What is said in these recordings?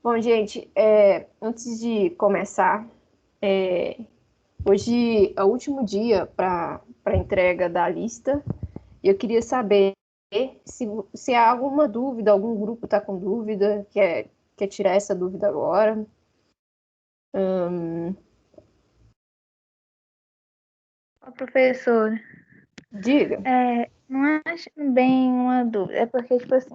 Bom, gente, antes de começar, é, hoje é o último dia para entrega da lista e eu queria saber se, se há alguma dúvida, algum grupo está com dúvida, quer tirar essa dúvida agora. Ô, professor, Diga. não acho bem uma dúvida, é porque, tipo assim,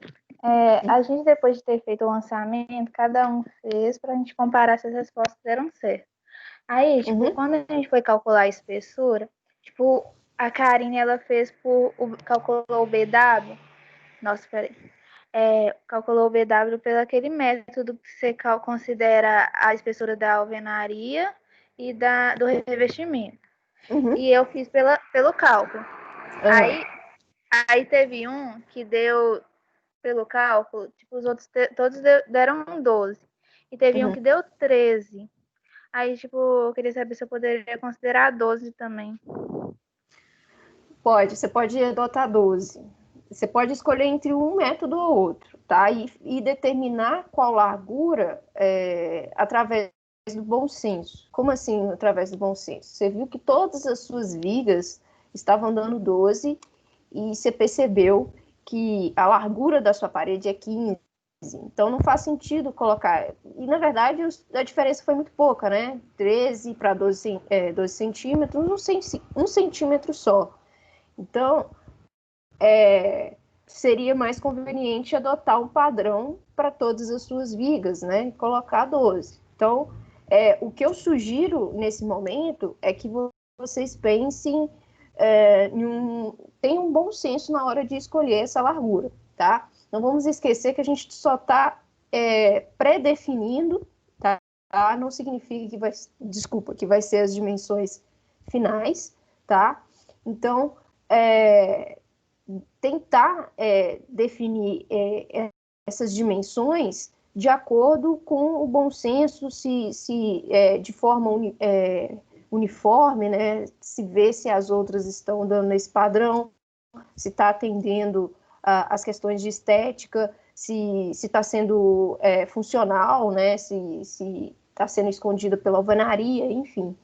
a gente depois de ter feito o lançamento, cada um fez para a gente comparar se as respostas deram certo. Aí, tipo, Uhum, quando a gente foi calcular a espessura, tipo, a Karine, ela fez calculou o BW, nossa, peraí, calculou o BW pelo aquele método que você considera a espessura da alvenaria e do revestimento. uhum, E eu fiz pelo cálculo. aham, Aí, aí teve um que deu, pelo cálculo, tipo, os outros todos deram 12. E teve um uhum. que deu 13. Aí, tipo, eu queria saber se eu poderia considerar 12 também. Você pode adotar 12. Você pode escolher entre um método ou outro, tá? E determinar qual largura através do bom senso. Como assim, através do bom senso? Você viu que todas as suas vigas estavam dando 12 e você percebeu que a largura da sua parede é 15. Então não faz sentido colocar. E na verdade a diferença foi muito pouca, né? 13 para 12 centímetros, um centímetro só. Então, seria mais conveniente adotar um padrão para todas as suas vigas, né? Colocar 12. Então, o que eu sugiro nesse momento é que vocês pensem, tenham um bom senso na hora de escolher essa largura, tá? Não vamos esquecer que a gente só está pré-definindo, tá? Não significa que vai ser as dimensões finais, tá? Então, é, tentar definir essas dimensões de acordo com o bom senso, se de forma uniforme, né? Se vê se as outras estão dando esse padrão, se está atendendo as questões de estética, se está sendo funcional, né? Se está sendo escondida pela alvenaria, enfim.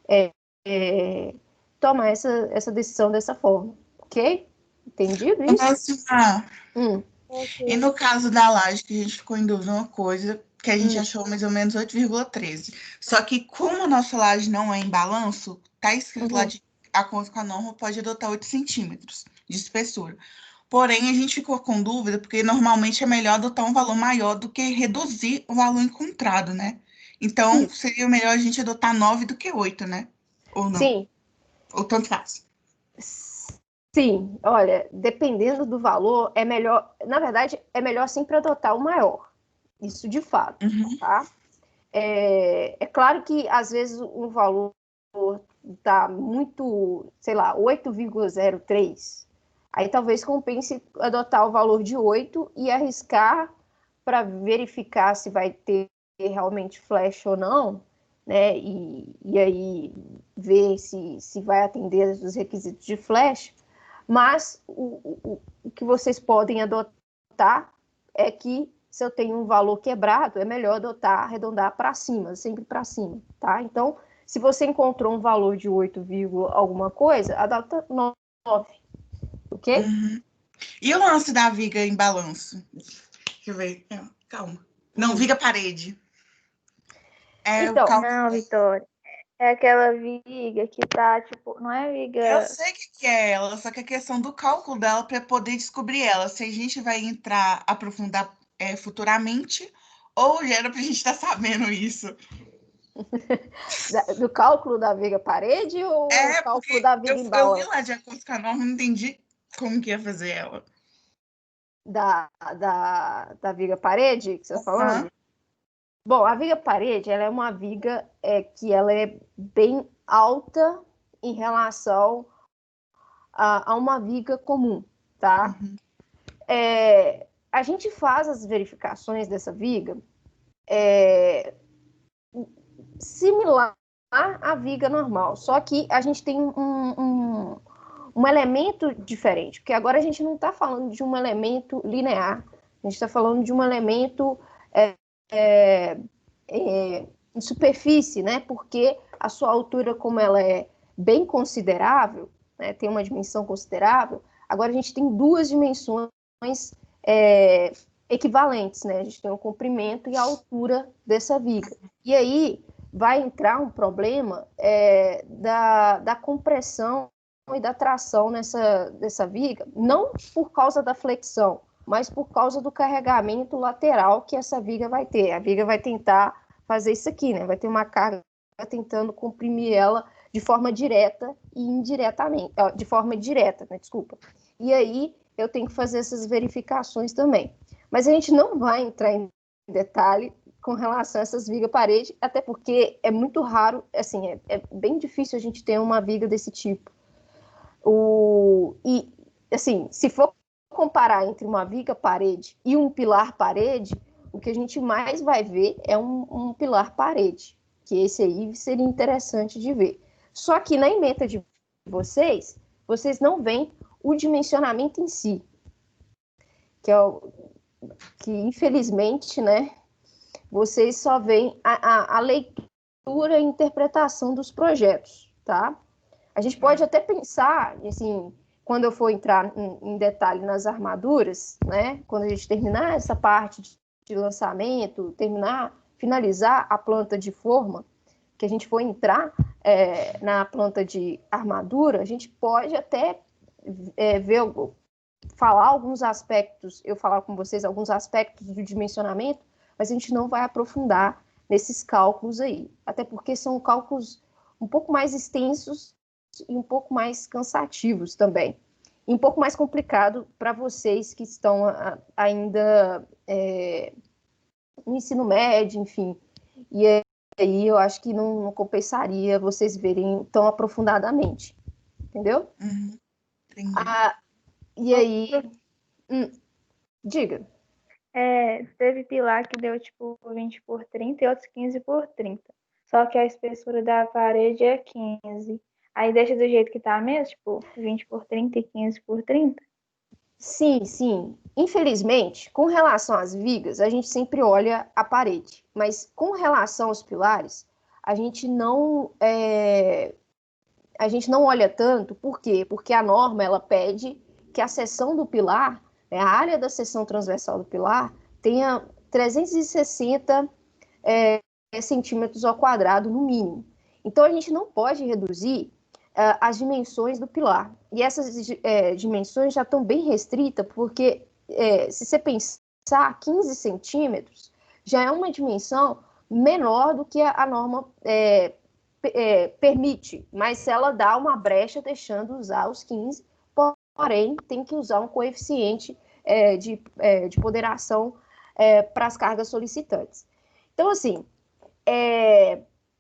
É, é, tomar essa decisão dessa forma, ok? Entendido isso? Próxima. Hum, E Ok. no caso da laje, que a gente ficou em dúvida uma coisa, que a gente hum, achou mais ou menos 8,13. Só que como a nossa laje não é em balanço, tá escrito lá uhum. de acordo com a norma, pode adotar 8 centímetros de espessura. Porém, a gente ficou com dúvida, porque normalmente é melhor adotar um valor maior do que reduzir o valor encontrado, né? Então, Isso. seria melhor a gente adotar 9 do que 8, né? Ou não? Sim, Ou tanto faz. sim. Olha, dependendo do valor, é melhor. Na verdade, é melhor sim para adotar o maior. Isso de fato, Uhum. tá? É claro que às vezes um valor tá muito, sei lá, 8,03. Aí talvez compense adotar o valor de 8 e arriscar para verificar se vai ter realmente flash ou não, né? E aí ver se vai atender os requisitos de flash. Mas o que vocês podem adotar é que se eu tenho um valor quebrado, é melhor adotar, arredondar para cima, sempre para cima, tá? Então, se você encontrou um valor de 8, alguma coisa, adota 9, ok? Uhum. E o lance da viga em balanço? Deixa eu ver. Calma. Não, Hum. viga parede. É o Então, cálculo. Não, Vitória. É aquela viga que tá, tipo, não é Eu viga. sei que é ela, só que a questão do cálculo dela para poder descobrir ela, se a gente vai entrar, aprofundar futuramente, ou já era para a gente estar sabendo isso. do cálculo da viga parede ou o É, cálculo porque da eu, viga em eu vi lá de balanço? acordo com a norma, não entendi como que ia fazer ela. Da viga parede que você está Hã? falando? Bom, a viga parede, ela é uma viga que ela é bem alta em relação a uma viga comum, tá? Uhum. A gente faz as verificações dessa viga similar à viga normal, só que a gente tem um elemento diferente, porque agora a gente não está falando de um elemento linear, a gente está falando de um elemento em superfície, né? Porque a sua altura, como ela é bem considerável, né, tem uma dimensão considerável, agora a gente tem duas dimensões equivalentes, né? A gente tem o comprimento e a altura dessa viga. E aí vai entrar um problema da compressão e da tração dessa viga, não por causa da flexão, mas por causa do carregamento lateral que essa viga vai ter. A viga vai tentar fazer isso aqui, né? Vai ter uma carga tentando comprimir ela de forma direta e indiretamente, de forma direta, né? Desculpa. E aí eu tenho que fazer essas verificações também. Mas a gente não vai entrar em detalhe com relação a essas vigas-parede, até porque é muito raro, assim, é bem difícil a gente ter uma viga desse tipo. E, assim, se for comparar entre uma viga-parede e um pilar-parede, o que a gente mais vai ver é um pilar-parede, que esse aí seria interessante de ver. Só que na ementa de vocês não veem o dimensionamento em si, que infelizmente, né, vocês só veem a leitura e interpretação dos projetos, tá? A gente pode até pensar, assim, quando eu for entrar em detalhe nas armaduras, né, quando a gente terminar essa parte de lançamento, finalizar a planta de forma, que a gente for entrar na planta de armadura, a gente pode até falar alguns aspectos, eu falar com vocês alguns aspectos do dimensionamento, mas a gente não vai aprofundar nesses cálculos aí, até porque são cálculos um pouco mais extensos e um pouco mais cansativos também, e um pouco mais complicado para vocês que estão ainda no ensino médio, enfim, e aí eu acho que não compensaria vocês verem tão aprofundadamente, entendeu? Uhum, entendi. E aí, diga. Teve pilar que deu tipo 20 por 30 e outros 15 por 30. Só que a espessura da parede é 15. Aí deixa do jeito que tá mesmo, tipo 20 por 30 e 15 por 30? Sim, sim. Infelizmente, com relação às vigas, a gente sempre olha a parede. Mas com relação aos pilares, a gente não olha tanto. Por quê? Porque a norma ela pede que a seção do pilar, né, a área da seção transversal do pilar, tenha 360 centímetros ao quadrado no mínimo. Então a gente não pode reduzir as dimensões do pilar. E essas dimensões já estão bem restritas, porque se você pensar 15 centímetros, já é uma dimensão menor do que a norma permite, mas se ela dá uma brecha deixando usar os 15, porém tem que usar um coeficiente de ponderação para as cargas solicitantes. Então, assim,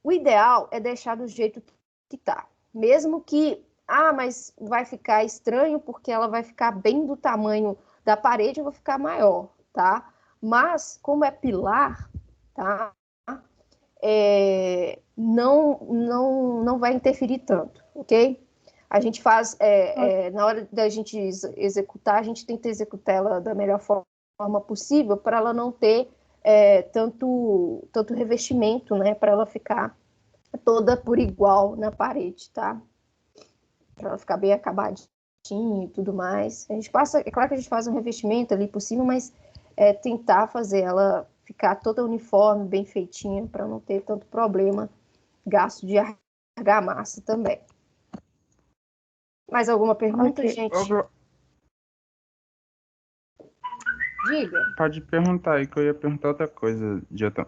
o ideal é deixar do jeito que está. Mesmo que, mas vai ficar estranho porque ela vai ficar bem do tamanho da parede, eu vou ficar maior, tá? Mas, como é pilar, tá? Não vai interferir tanto, ok? A gente faz, na hora da gente executar, a gente tenta executar ela da melhor forma possível para ela não ter tanto revestimento, né? Para ela ficar toda por igual na parede, tá? Para ela ficar bem acabadinha e tudo mais. A gente passa, é claro que a gente faz um revestimento ali por cima, mas tentar fazer ela ficar toda uniforme, bem feitinha, para não ter tanto problema, gasto de argamassa também. Mais alguma pergunta, Ok. gente? Diga. Pode perguntar aí, que eu ia perguntar outra coisa, Jotão.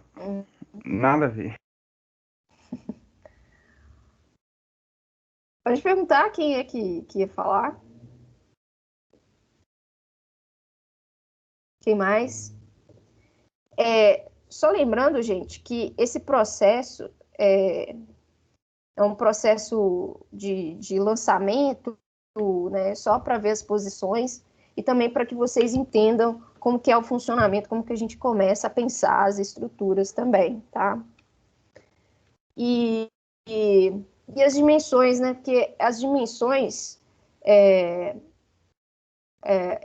Nada a ver. Pode perguntar quem é que ia falar. Quem mais? Só lembrando, gente, que esse processo é um processo de lançamento, né, só para ver as posições e também para que vocês entendam como que é o funcionamento, como que a gente começa a pensar as estruturas também, tá? E as dimensões, né? Porque as dimensões,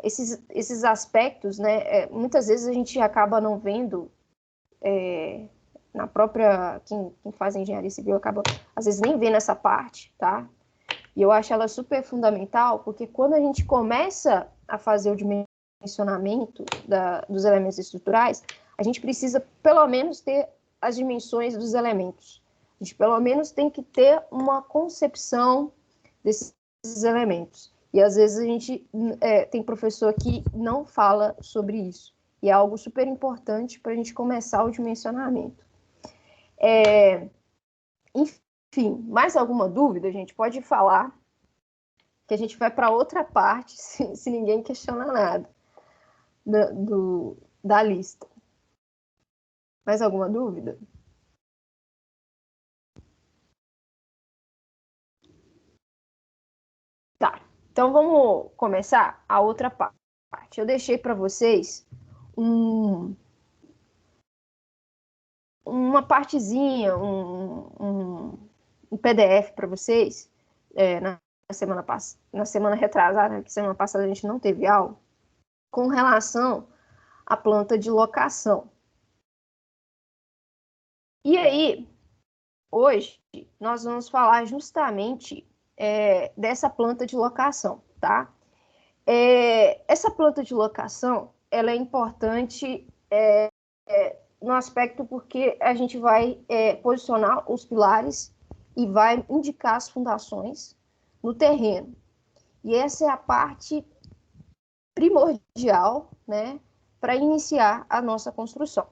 esses aspectos, né? Muitas vezes a gente acaba não vendo na própria, quem faz engenharia civil acaba, às vezes, nem vendo essa parte, tá? E eu acho ela super fundamental, porque quando a gente começa a fazer o dimensionamento dos elementos estruturais, a gente precisa, pelo menos, ter as dimensões dos elementos. A gente, pelo menos, tem que ter uma concepção desses elementos. E, às vezes, a gente tem professor que não fala sobre isso. E é algo super importante para a gente começar o dimensionamento. Enfim, mais alguma dúvida, a gente pode falar, que a gente vai para outra parte, se ninguém questiona nada da lista. Mais alguma dúvida? Tá, então vamos começar a outra parte. Eu deixei para vocês uma partezinha, um PDF para vocês, na semana retrasada, que semana passada a gente não teve aula, com relação à planta de locação. E aí, hoje, nós vamos falar justamente dessa planta de locação, tá? Essa planta de locação, ela é importante no aspecto porque a gente vai posicionar os pilares e vai indicar as fundações no terreno. E essa é a parte primordial, né, para iniciar a nossa construção.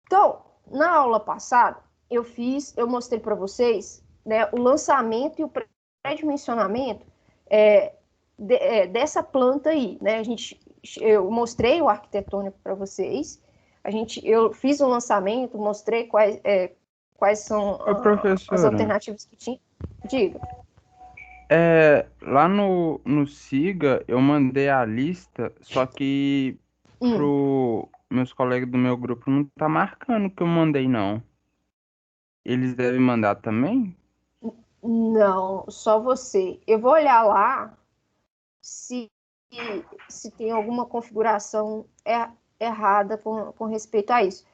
Então, na aula passada, eu mostrei para vocês, né, o lançamento e o pré-dimensionamento dessa planta aí, né? Eu mostrei o arquitetônico para vocês, eu fiz o lançamento, mostrei quais são as alternativas que tinha. Diga. Lá no SIGA eu mandei a lista, só que pro meus colegas do meu grupo não tá marcando que eu mandei, não. Eles devem mandar também? Não, só você. Eu vou olhar lá se tem alguma configuração errada com respeito a isso.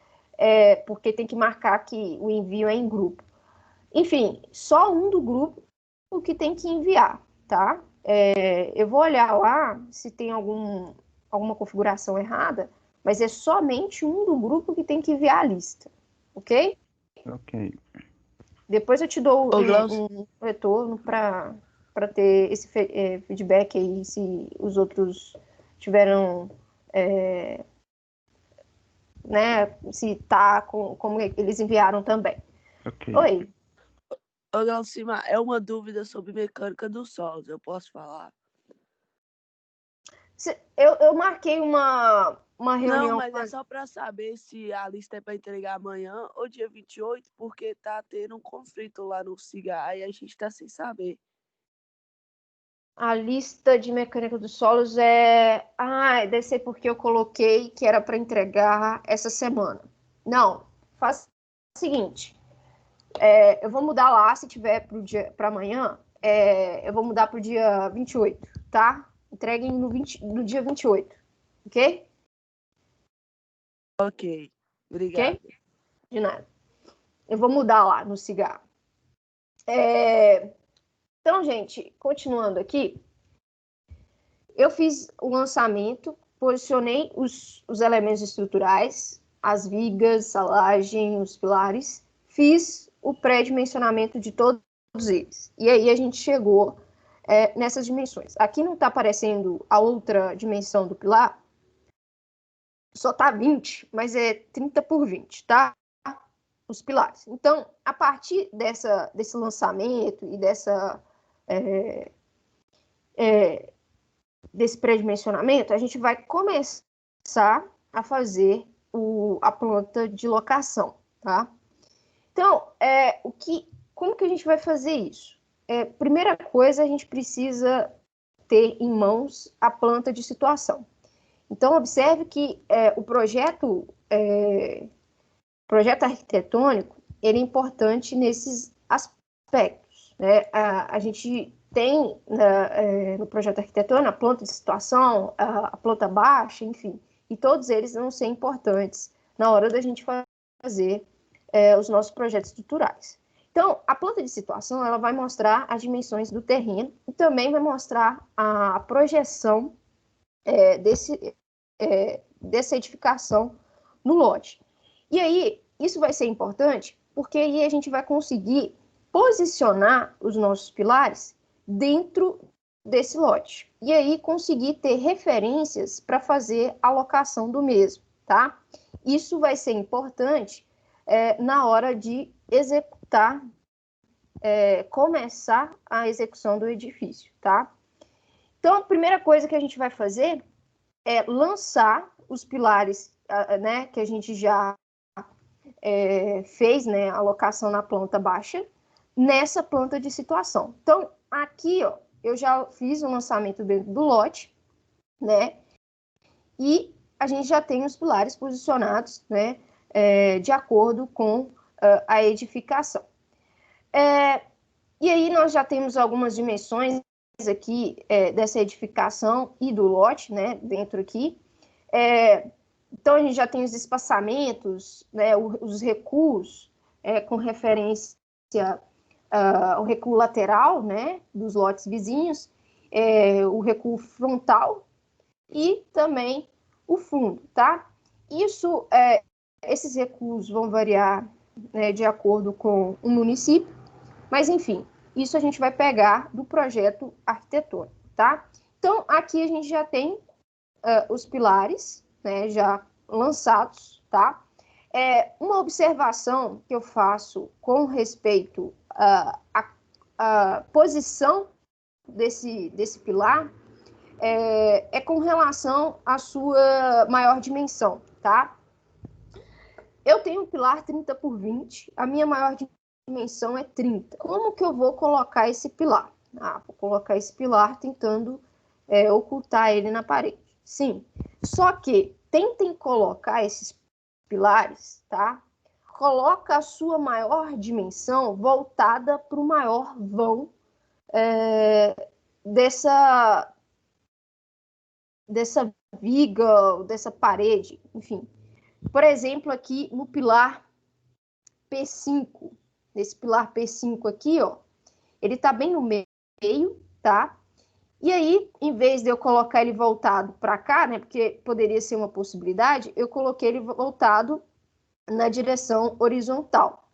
Porque tem que marcar que o envio é em grupo. Enfim, só um do grupo que tem que enviar, tá? Eu vou olhar lá se tem alguma configuração errada, mas é somente um do grupo que tem que enviar a lista, ok? Ok. Depois eu te dou um retorno para ter esse feedback aí, se os outros tiveram, né, se tá como eles enviaram também. Ok. Oi. Ô, Glaucima, é uma dúvida sobre mecânica dos solos, eu posso falar? Eu marquei uma reunião. Não, mas é só para saber se a lista é para entregar amanhã ou dia 28, porque tá tendo um conflito lá no SIGA e a gente tá sem saber. A lista de mecânica dos solos deve ser porque eu coloquei que era para entregar essa semana. Não, faz o seguinte. Eu vou mudar lá, se tiver para amanhã, eu vou mudar para o dia 28, tá? Entreguem no dia 28, ok? Ok, obrigado. Ok? De nada. Eu vou mudar lá no cigarro. Então, gente, continuando aqui, eu fiz o lançamento, posicionei os elementos estruturais, as vigas, a laje, os pilares, fiz o pré-dimensionamento de todos eles. E aí a gente chegou nessas dimensões. Aqui não está aparecendo a outra dimensão do pilar, só está 20, mas é 30 por 20, tá? Os pilares. Então, a partir desse lançamento e desse pré-dimensionamento, a gente vai começar a fazer a planta de locação, tá? Então, como que a gente vai fazer isso? Primeira coisa, a gente precisa ter em mãos a planta de situação. Então, observe que o projeto arquitetônico, ele é importante nesses aspectos, né? A gente tem no projeto arquitetônico a planta de situação, a planta baixa, enfim, e todos eles vão ser importantes na hora da gente fazer os nossos projetos estruturais. Então, a planta de situação, ela vai mostrar as dimensões do terreno e também vai mostrar a projeção dessa edificação no lote. E aí, isso vai ser importante, porque aí a gente vai conseguir posicionar os nossos pilares dentro desse lote. E aí, conseguir ter referências para fazer a alocação do mesmo, tá? Isso vai ser importante na hora de executar, começar a execução do edifício, tá? Então, a primeira coisa que a gente vai fazer é lançar os pilares, né, que a gente já fez, né, a alocação na planta baixa, nessa planta de situação. Então, aqui, ó, eu já fiz o lançamento dentro do lote, né, e a gente já tem os pilares posicionados, né, de acordo com a edificação. E aí nós já temos algumas dimensões aqui dessa edificação e do lote, né, dentro aqui. Então, a gente já tem os espaçamentos, né, os recuos com referência ao recuo lateral, né, dos lotes vizinhos, o recuo frontal e também o fundo, tá? Esses recuos vão variar, né, de acordo com o município, mas, enfim, isso a gente vai pegar do projeto arquitetônico, tá? Então, aqui a gente já tem os pilares, né, já lançados, tá? Uma observação que eu faço com respeito à posição desse pilar com relação à sua maior dimensão, tá? Eu tenho um pilar 30 por 20, a minha maior dimensão é 30. Como que eu vou colocar esse pilar? Vou colocar esse pilar tentando ocultar ele na parede. Sim, só que tentem colocar esses pilares, tá? Coloca a sua maior dimensão voltada para o maior vão dessa viga, dessa parede, enfim. Por exemplo, aqui no pilar P5, nesse pilar P5 aqui, ó, ele tá bem no meio, tá? E aí, em vez de eu colocar ele voltado para cá, né, porque poderia ser uma possibilidade, eu coloquei ele voltado na direção horizontal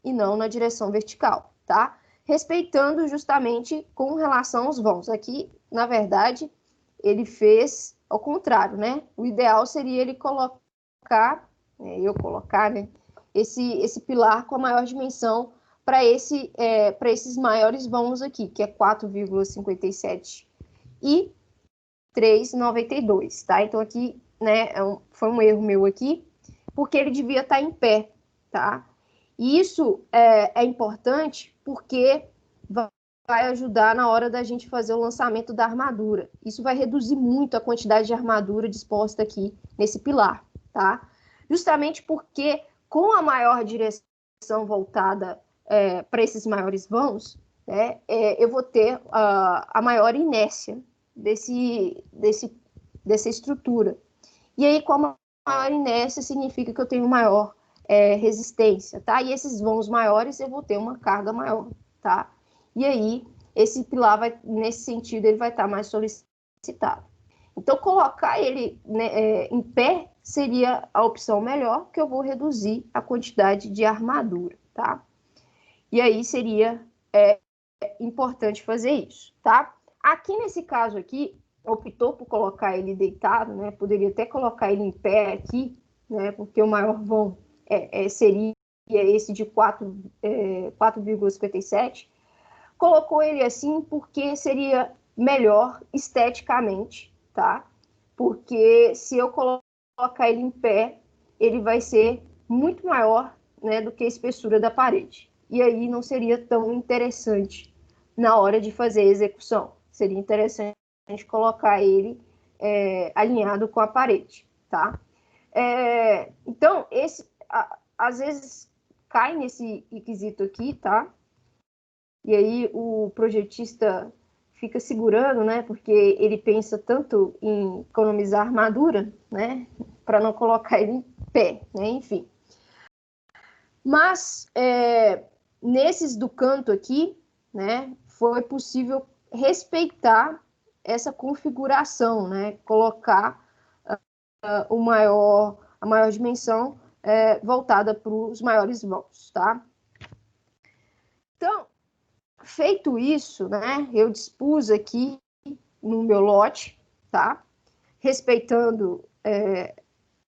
e não na direção vertical, tá? Respeitando justamente com relação aos vãos. Aqui, na verdade, ele fez ao contrário, né? O ideal seria ele colocar, né, esse pilar com a maior dimensão para esses maiores vãos aqui, que é 4,57 e 3,92, tá? Então, aqui, né, foi um erro meu aqui, porque ele devia estar em pé, tá? E isso é importante porque vai ajudar na hora da gente fazer o lançamento da armadura. Isso vai reduzir muito a quantidade de armadura disposta aqui nesse pilar, tá? Justamente porque com a maior direção voltada para esses maiores vãos, né, eu vou ter a maior inércia dessa estrutura. E aí, com a maior inércia, significa que eu tenho maior resistência, tá? E esses vãos maiores, eu vou ter uma carga maior, tá? E aí, esse pilar, nesse sentido, ele vai estar mais solicitado. Então, colocar ele, né, em pé seria a opção melhor, que eu vou reduzir a quantidade de armadura, tá? E aí seria importante fazer isso, tá? Aqui nesse caso aqui, optou por colocar ele deitado, né? Poderia até colocar ele em pé aqui, né? Porque o maior vão seria esse de 4,57. Colocou ele assim porque seria melhor esteticamente, tá? Porque se eu colocar ele em pé, ele vai ser muito maior, né, do que a espessura da parede. E aí não seria tão interessante na hora de fazer a execução. Seria interessante colocar ele alinhado com a parede, tá? Então, às vezes cai nesse requisito aqui, tá? E aí o projetista fica segurando, né? Porque ele pensa tanto em economizar armadura, né? Para não colocar ele pé, né? Enfim. Mas, nesses do canto aqui, né, foi possível respeitar essa configuração, né? Colocar a maior dimensão voltada para os maiores vãos, tá? Então, feito isso, né, eu dispus aqui no meu lote, tá? Respeitando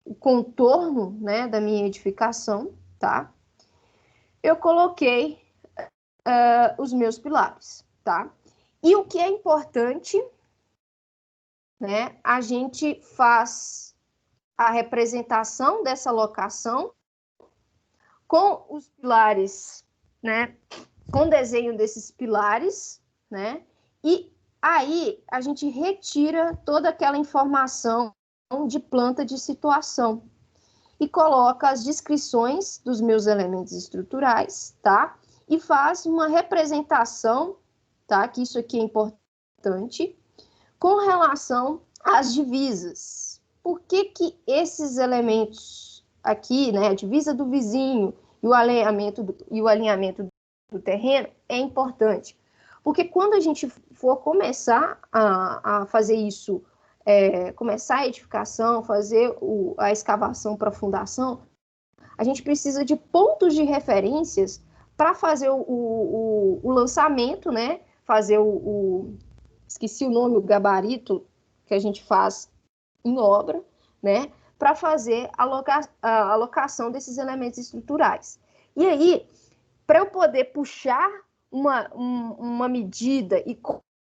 o contorno, né, da minha edificação, tá? Eu coloquei os meus pilares, tá? E o que é importante, né, a gente faz a representação dessa locação com os pilares, né, com desenho desses pilares, né, e aí a gente retira toda aquela informação de planta de situação e coloca as descrições dos meus elementos estruturais, tá? E faz uma representação, tá? Que isso aqui é importante, com relação às divisas. Por que esses elementos aqui, né, a divisa do vizinho e o alinhamento do terreno é importante? Porque quando a gente for começar a fazer isso, começar a edificação, fazer a escavação para a fundação, a gente precisa de pontos de referências para fazer o lançamento, né? Fazer esqueci o nome, o gabarito que a gente faz em obra, né? Para fazer a alocação desses elementos estruturais. E aí, para eu poder puxar uma medida e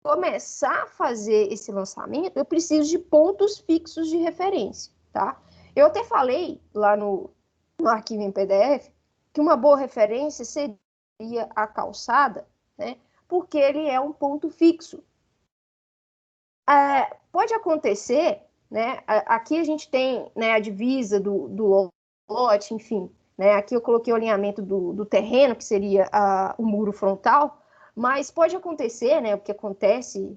começar a fazer esse lançamento, eu preciso de pontos fixos de referência, tá? Eu até falei lá no arquivo em PDF que uma boa referência seria a calçada, né? Porque ele é um ponto fixo. Pode acontecer, né? Aqui a gente tem, né, a divisa do lote, enfim, né? Aqui eu coloquei o alinhamento do terreno, que seria o muro frontal, mas pode acontecer, né? O que acontece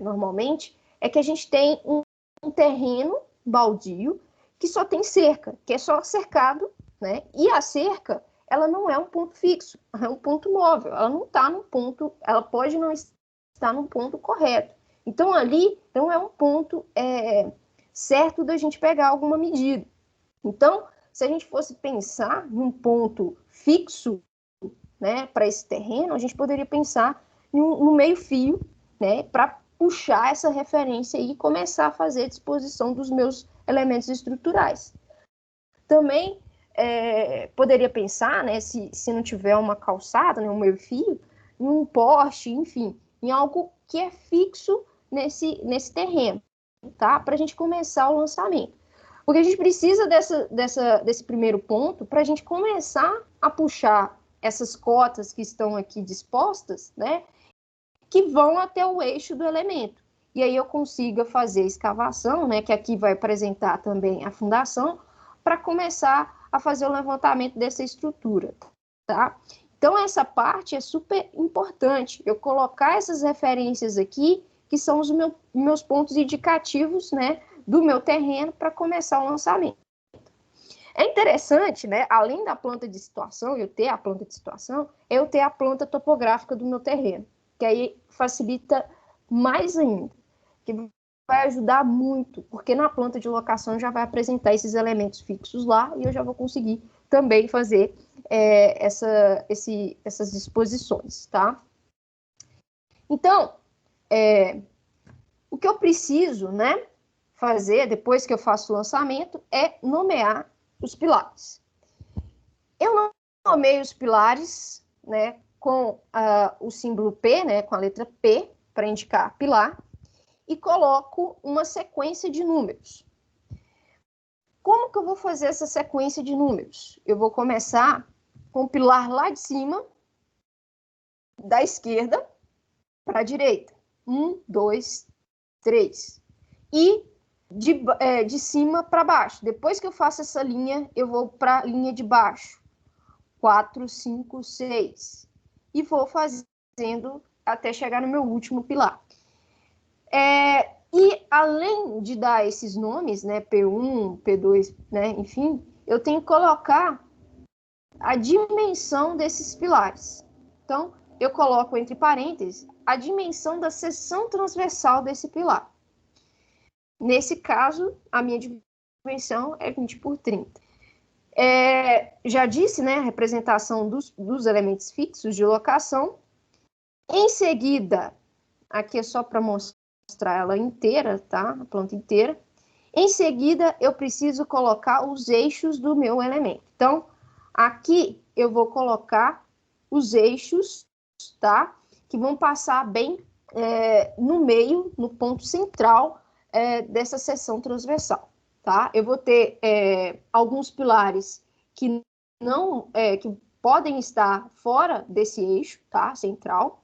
normalmente é que a gente tem um terreno baldio que só tem cerca, que é só cercado, né? E a cerca, ela não é um ponto fixo, é um ponto móvel, ela não está num ponto, ela pode não estar num ponto correto. Então, ali não é um ponto certo da gente pegar alguma medida. Então, se a gente fosse pensar num ponto fixo, né, para esse terreno, a gente poderia pensar no meio-fio, né, para puxar essa referência e começar a fazer a disposição dos meus elementos estruturais. Também poderia pensar, né, se não tiver uma calçada, né, um meio-fio, em um poste, enfim, em algo que é fixo nesse terreno, tá? Para a gente começar o lançamento. Porque a gente precisa desse primeiro ponto para a gente começar a puxar essas cotas que estão aqui dispostas, né? Que vão até o eixo do elemento. E aí eu consiga fazer a escavação, né? Que aqui vai apresentar também a fundação, para começar a fazer o levantamento dessa estrutura, tá? Então, essa parte é super importante, eu colocar essas referências aqui, que são os meus pontos indicativos, né, do meu terreno para começar o lançamento. É interessante, né, além da planta de situação, eu ter a planta de situação, eu ter a planta topográfica do meu terreno, que aí facilita mais ainda, que vai ajudar muito, porque na planta de locação já vai apresentar esses elementos fixos lá e eu já vou conseguir também fazer essas disposições, tá? Então, o que eu preciso, né, fazer depois que eu faço o lançamento é nomear os pilares. Eu não nomeio os pilares, né, com o símbolo P, né, com a letra P, para indicar pilar, e coloco uma sequência de números. Como que eu vou fazer essa sequência de números? Eu vou começar com o pilar lá de cima, da esquerda para a direita. 1, 2, 3. E de cima para baixo. Depois que eu faço essa linha, eu vou para a linha de baixo. 4, 5, 6. E vou fazendo até chegar no meu último pilar. E além de dar esses nomes, né, P1, P2, né, enfim, eu tenho que colocar a dimensão desses pilares. Então, eu coloco entre parênteses a dimensão da seção transversal desse pilar. Nesse caso, a minha dimensão é 20 por 30. Já disse, né, a representação dos elementos fixos de locação. Em seguida, aqui é só para mostrar ela inteira, tá? A planta inteira. Em seguida, eu preciso colocar os eixos do meu elemento. Então, aqui eu vou colocar os eixos, tá? Que vão passar bem no meio, no ponto central dessa seção transversal, tá? Eu vou ter alguns pilares que que podem estar fora desse eixo, tá? Central.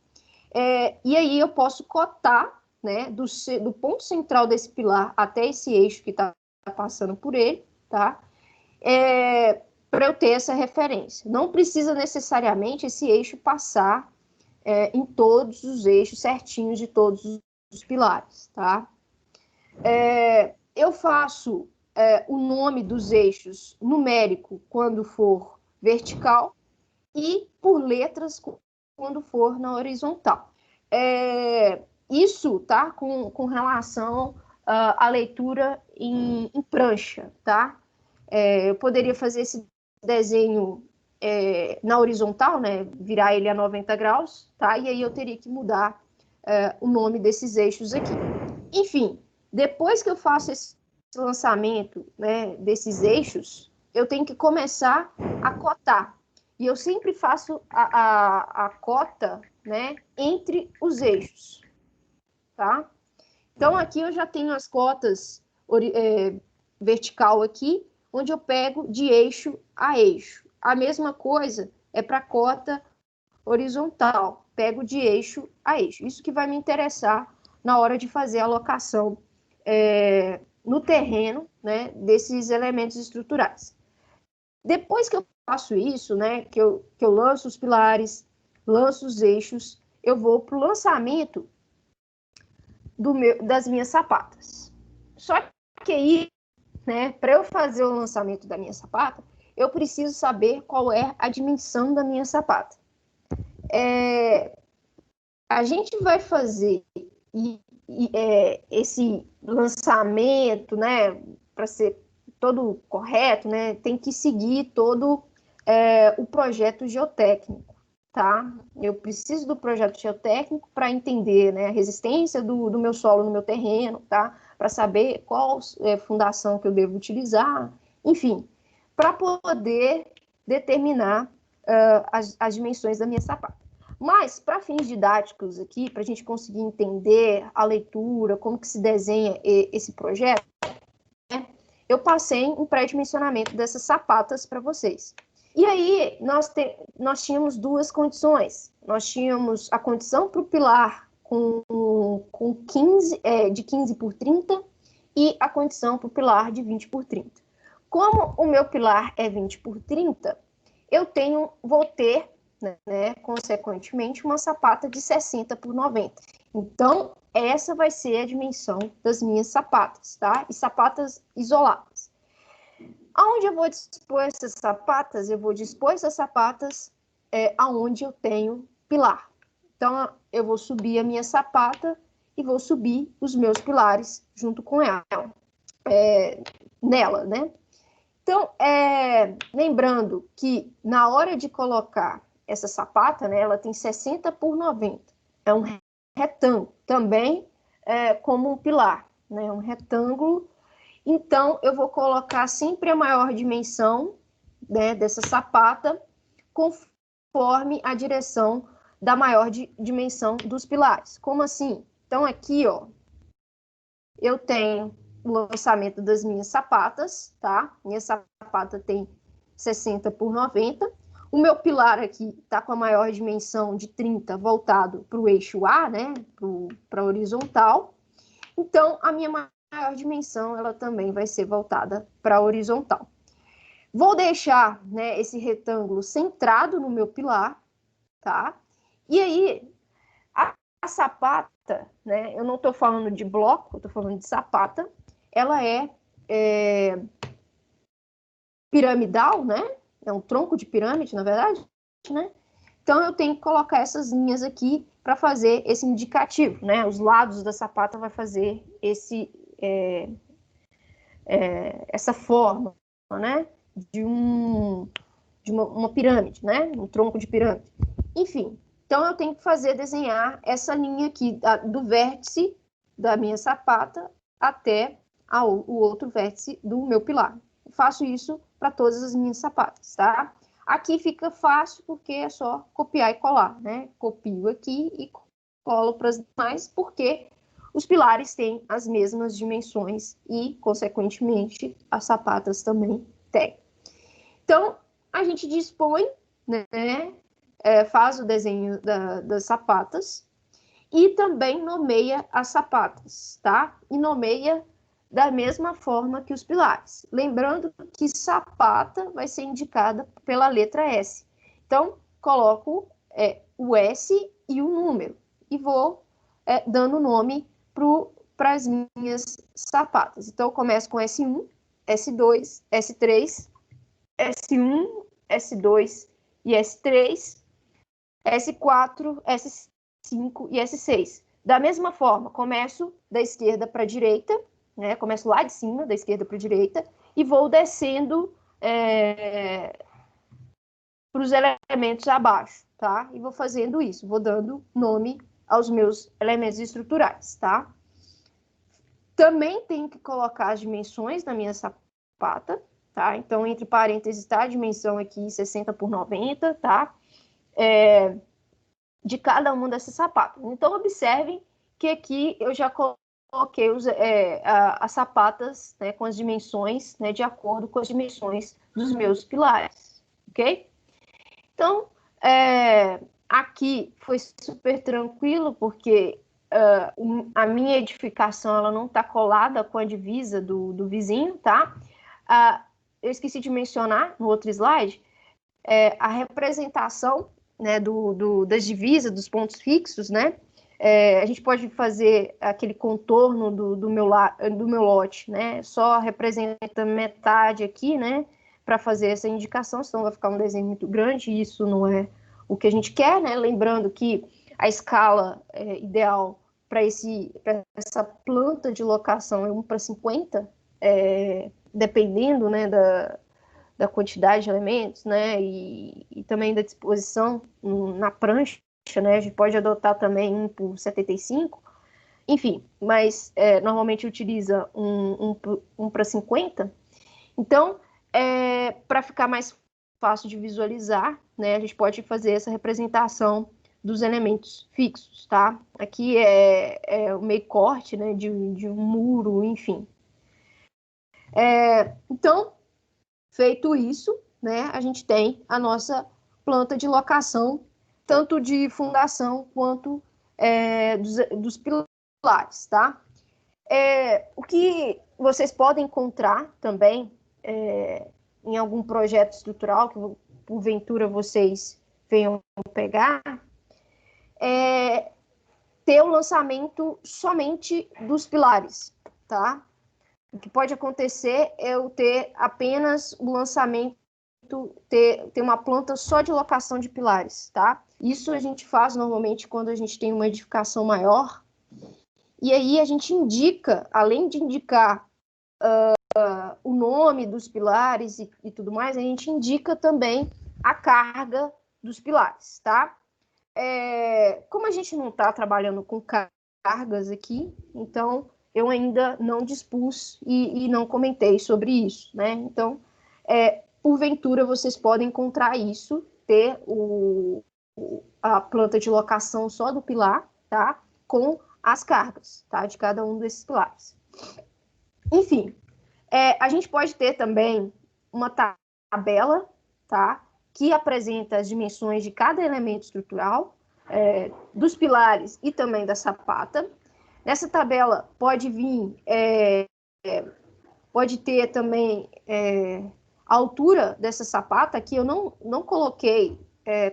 E aí eu posso cotar, né, do ponto central desse pilar até esse eixo que está passando por ele, tá? Para eu ter essa referência. Não precisa necessariamente esse eixo passar em todos os eixos certinhos de todos os pilares, tá? Eu faço o nome dos eixos numérico quando for vertical e por letras quando for na horizontal. Isso, tá? Com relação à leitura em prancha, tá? Eu poderia fazer esse desenho na horizontal, né? Virar ele a 90 graus, tá? E aí eu teria que mudar o nome desses eixos aqui. Enfim, depois que eu faço esse lançamento, né, desses eixos, eu tenho que começar a cotar. E eu sempre faço a cota, né, entre os eixos, tá? Então, aqui eu já tenho as cotas vertical aqui, onde eu pego de eixo a eixo. A mesma coisa é para a cota horizontal, pego de eixo a eixo. Isso que vai me interessar na hora de fazer a alocação no terreno, né, desses elementos estruturais. Depois que eu faço isso, né, que eu lanço os pilares, lanço os eixos, eu vou para o lançamento das minhas sapatas. Só que aí, né, para eu fazer o lançamento da minha sapata, eu preciso saber qual é a dimensão da minha sapata. A gente vai fazer esse lançamento, né, para ser todo correto, né, tem que seguir todo o projeto geotécnico, tá? Eu preciso do projeto geotécnico para entender, né, a resistência do meu solo no meu terreno, tá? Para saber qual fundação que eu devo utilizar, enfim, para poder determinar as dimensões da minha sapata. Mas, para fins didáticos aqui, para a gente conseguir entender a leitura, como que se desenha esse projeto, né, eu passei um pré-dimensionamento dessas sapatas para vocês. E aí, nós tínhamos duas condições. Nós tínhamos a condição para o pilar de 15 por 30 e a condição para o pilar de 20 por 30. Como o meu pilar é 20 por 30, vou ter, né, consequentemente, uma sapata de 60 por 90. Então, essa vai ser a dimensão das minhas sapatas, tá? E sapatas isoladas. Aonde eu vou dispor essas sapatas? Eu vou dispor essas sapatas aonde eu tenho pilar. Então, eu vou subir a minha sapata e vou subir os meus pilares junto com ela, nela, né? Então, lembrando que na hora de colocar essa sapata, né, ela tem 60 por 90. É um retângulo, também como um pilar, né, um retângulo. Então, eu vou colocar sempre a maior dimensão, né, dessa sapata, conforme a direção da maior dimensão dos pilares. Como assim? Então, aqui, ó, eu tenho o lançamento das minhas sapatas, tá? Minha sapata tem 60 por 90. O meu pilar aqui está com a maior dimensão de 30 voltado para o eixo A, né? Para a horizontal. Então, a minha maior dimensão, ela também vai ser voltada para a horizontal. Vou deixar, né, esse retângulo centrado no meu pilar, tá? E aí, a sapata, né, eu não estou falando de bloco, eu estou falando de sapata, ela piramidal, né? É um tronco de pirâmide, na verdade, né? Então, eu tenho que colocar essas linhas aqui para fazer esse indicativo, né? Os lados da sapata vai fazer essa forma, né? De uma pirâmide, né? Um tronco de pirâmide. Enfim, então eu tenho que desenhar essa linha aqui do vértice da minha sapata até o outro vértice do meu pilar. Eu faço isso para todas as minhas sapatas, tá? Aqui fica fácil porque é só copiar e colar, né? Copio aqui e colo para as demais, porque os pilares têm as mesmas dimensões e, consequentemente, as sapatas também têm. Então, a gente dispõe, né? Faz o desenho das sapatas e também nomeia as sapatas, tá? E nomeia da mesma forma que os pilares. Lembrando que sapata vai ser indicada pela letra S. Então, coloco o S e o número e vou dando nome para as minhas sapatas. Então, eu começo com S1, S2, S3, S1, S2 e S3, S4, S5 e S6. Da mesma forma, começo da esquerda para a direita, né? Começo lá de cima, da esquerda para a direita, e vou descendo para os elementos abaixo, tá? E vou fazendo isso, vou dando nome aos meus elementos estruturais, tá? Também tenho que colocar as dimensões na minha sapata, tá? Então, entre parênteses, tá a dimensão aqui 60 por 90, tá? De cada uma dessas sapatas. Então, observem que aqui eu já coloquei as sapatas, né, com as dimensões, né, de acordo com as dimensões dos meus pilares, ok? Então, aqui foi super tranquilo, porque a minha edificação ela não está colada com a divisa do vizinho, tá? Eu esqueci de mencionar no outro slide, a representação, né, das divisas, dos pontos fixos, né? A gente pode fazer aquele contorno do meu lote, né? Só representa metade aqui, né? Para fazer essa indicação, senão vai ficar um desenho muito grande, e isso não é o que a gente quer, né? Lembrando que a escala ideal para essa planta de locação é 1:50, dependendo, né, da quantidade de elementos, né, e também da disposição na prancha, né, a gente pode adotar também 1:75, enfim, mas normalmente utiliza 1:50. Então, para ficar mais fácil de visualizar, né, a gente pode fazer essa representação dos elementos fixos, tá? Aqui é o meio corte, né, de um muro, enfim. Então, feito isso, né, a gente tem a nossa planta de locação, tanto de fundação quanto dos pilares, tá? O que vocês podem encontrar também em algum projeto estrutural que porventura vocês venham pegar, ter o lançamento somente dos pilares, tá? O que pode acontecer é eu ter apenas o lançamento, ter uma planta só de locação de pilares, tá? Isso a gente faz normalmente quando a gente tem uma edificação maior, e aí a gente indica, além de indicar o nome dos pilares e tudo mais, a gente indica também a carga dos pilares, tá? Como a gente não está trabalhando com cargas aqui, então eu ainda não dispus e não comentei sobre isso, né? Então, porventura, vocês podem encontrar isso, ter a planta de locação só do pilar, tá? Com as cargas, tá? De cada um desses pilares. Enfim, a gente pode ter também uma tabela, tá? Que apresenta as dimensões de cada elemento estrutural, dos pilares e também da sapata. Nessa tabela pode vir, pode ter também a altura dessa sapata. Aqui eu não coloquei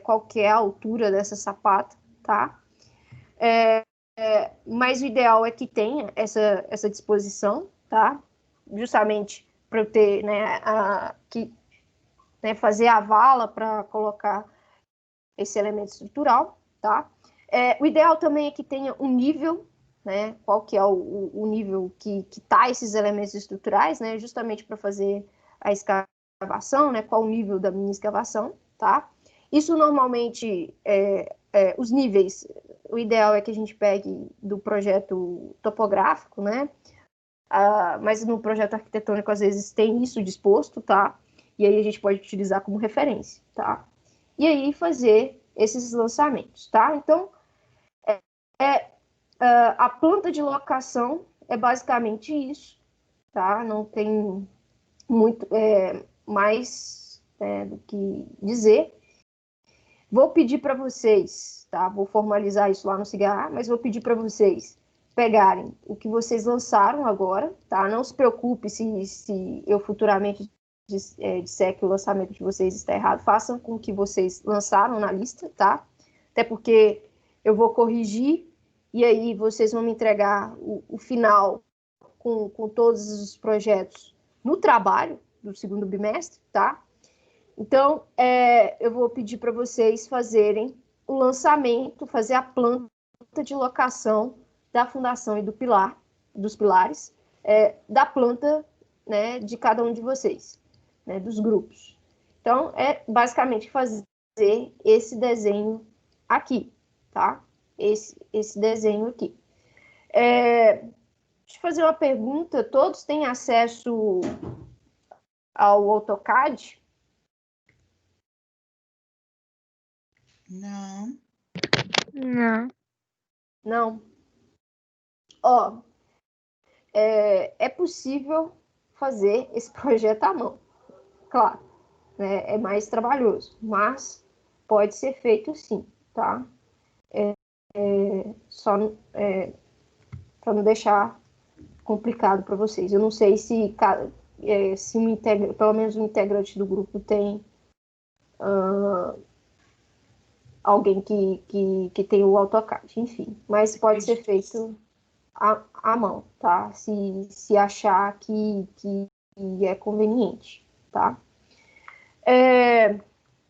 qual que é a altura dessa sapata, tá? Mas o ideal é que tenha essa disposição, tá? Justamente para eu ter, né, que né, fazer a vala para colocar esse elemento estrutural, tá? O ideal também é que tenha um nível, né? Qual que é o nível que tá esses elementos estruturais, né? Justamente para fazer a escavação, né? Qual o nível da minha escavação, tá? Isso normalmente, os níveis, o ideal é que a gente pegue do projeto topográfico, né? Mas no projeto arquitetônico, às vezes, tem isso disposto, tá? E aí a gente pode utilizar como referência, tá? E aí fazer esses lançamentos, tá? Então, a planta de locação é basicamente isso, tá? Não tem muito mais do que dizer. Vou pedir para vocês, tá? Vou formalizar isso lá no Cigarra, mas vou pedir para vocês pegarem o que vocês lançaram agora, tá? Não se preocupe se eu futuramente disser que o lançamento de vocês está errado. Façam com o que vocês lançaram na lista, tá? Até porque eu vou corrigir e aí vocês vão me entregar o final com todos os projetos no trabalho do segundo bimestre, tá? Então, eu vou pedir para vocês fazerem o lançamento, fazer a planta de locação da fundação e dos pilares, da planta, né, de cada um de vocês, né, dos grupos. Então, basicamente fazer esse desenho aqui, tá? Esse desenho aqui. Deixa eu fazer uma pergunta. Todos têm acesso ao AutoCAD? Não. Não. Não. Ó, é possível fazer esse projeto à mão, claro, né? É mais trabalhoso, mas pode ser feito sim, tá? Só para não deixar complicado para vocês. Eu não sei se pelo menos um integrante do grupo tem alguém que tem o AutoCAD, enfim, mas pode ser feito à mão, tá? Se achar que é conveniente, tá?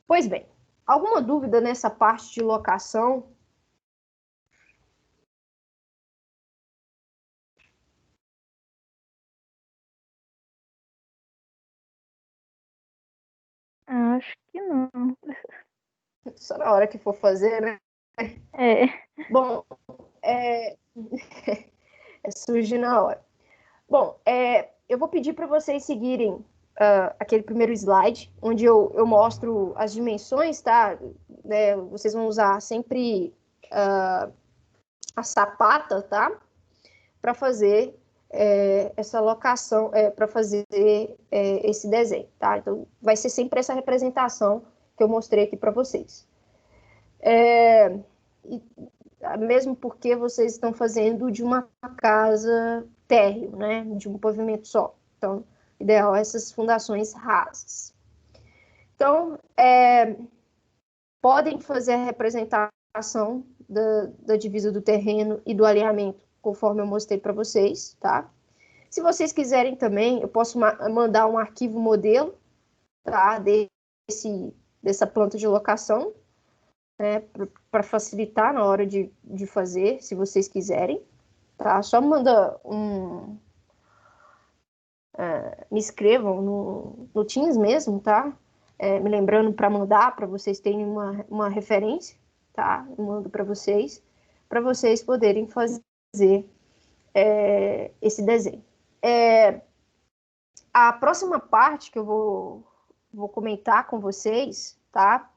Pois bem, alguma dúvida nessa parte de locação? Acho que não. Só na hora que for fazer, né? É. Bom, surge na hora. Bom, eu vou pedir para vocês seguirem aquele primeiro slide, onde eu mostro as dimensões, tá? Né, vocês vão usar sempre a sapata, tá? Para fazer essa locação, para fazer esse desenho, tá? Então, vai ser sempre essa representação que eu mostrei aqui para vocês. Mesmo porque vocês estão fazendo de uma casa térreo, né? De um pavimento só. Então, ideal essas fundações rasas. Então, podem fazer a representação da divisa do terreno e do alinhamento, conforme eu mostrei para vocês, tá? Se vocês quiserem também, eu posso mandar um arquivo modelo, tá? Dessa planta de locação, né? Para facilitar na hora de fazer, se vocês quiserem, tá? Só manda me escrevam no Teams mesmo, tá? Me lembrando para mandar, para vocês terem uma referência, tá? Eu mando para vocês poderem fazer esse desenho. A próxima parte que eu vou comentar com vocês, tá?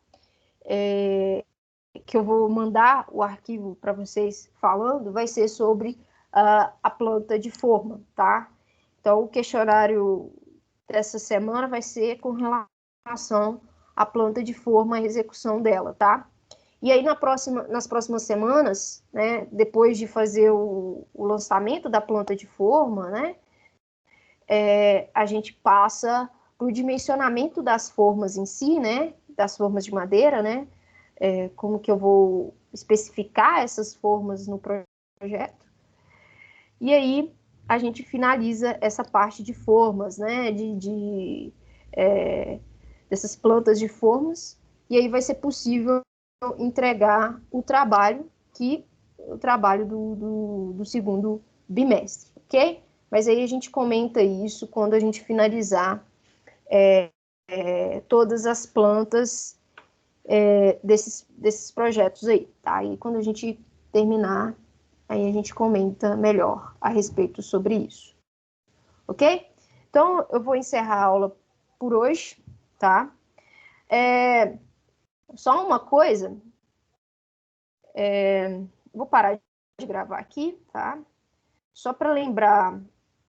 Que eu vou mandar o arquivo para vocês falando, vai ser sobre a planta de forma, tá? Então, o questionário dessa semana vai ser com relação à planta de forma e execução dela, tá? E aí, nas próximas semanas, né, depois de fazer o lançamento da planta de forma, né, a gente passa para o dimensionamento das formas em si, né, das formas de madeira, né, como que eu vou especificar essas formas no projeto. E aí, a gente finaliza essa parte de formas, né, dessas plantas de formas, e aí vai ser possível entregar o trabalho do segundo bimestre, ok? Mas aí a gente comenta isso quando a gente finalizar todas as plantas desses projetos aí, tá? E quando a gente terminar, aí a gente comenta melhor a respeito sobre isso, ok? Então, eu vou encerrar a aula por hoje, tá? Só uma coisa, vou parar de gravar aqui, tá? Só para lembrar